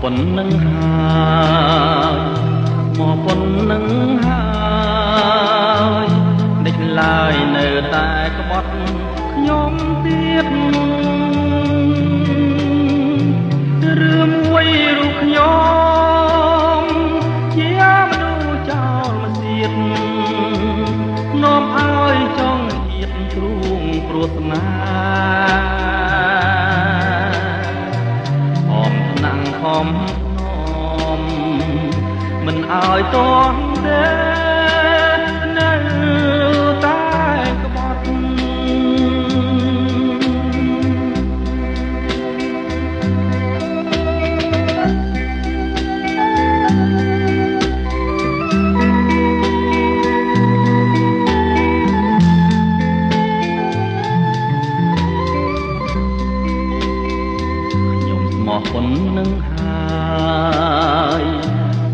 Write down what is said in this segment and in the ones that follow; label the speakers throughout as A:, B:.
A: ប៉ុណ្ណឹងហើយមកប៉ុណ្ណឹងហើយដេចឡើយនៅតែក្បត់ខ្ញុំទៀតឬមួយរូបខ្ញុំជាមនុស្សចោលមកទៀតនាំឲ្យចង់ហៀតទ្រូងព្រោះស្នាហំមិនឲ្យតន់ទេនៅតែក្បត់ខ្ញុំមកប៉ុណ្ណឹង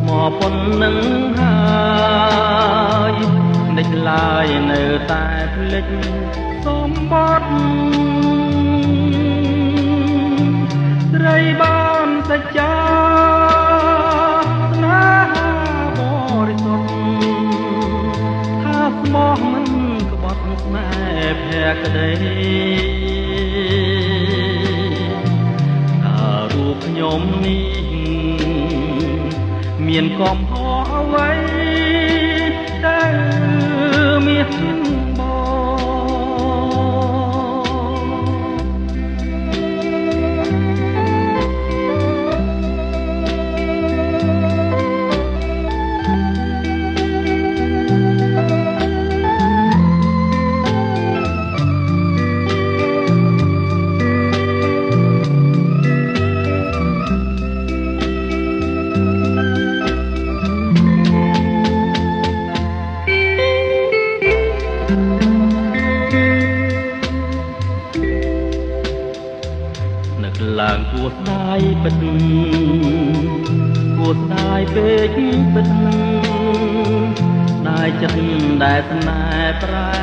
A: មកប៉ុណ្ណឹងហើយដេចឡើយនៅតែភ្លេចសម្បត្តិស្រីបានសច្ចាស្នេហាបរិសុទ្ធថាស្មោះមិនក្បត់ស្នេហ៍ភក្តីថារូបខ្ញុំនេះមានកំហុសអ្វីតែមានឡើងគួរស្ដាយពិតគួរស្ដាយពេកពិតស្ដាយចិត្តដែលស្នេហ៍ប្រែ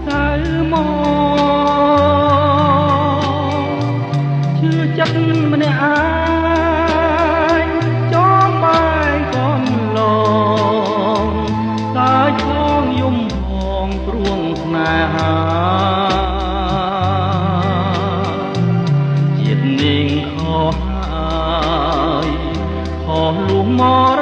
A: ទៅមកជឿចិត្តម្នាក់ឯងចំបែកកូនឡងតែឆ្លងយំផងព្រួងស្នេហានាងខុសហើយខុសលួងមក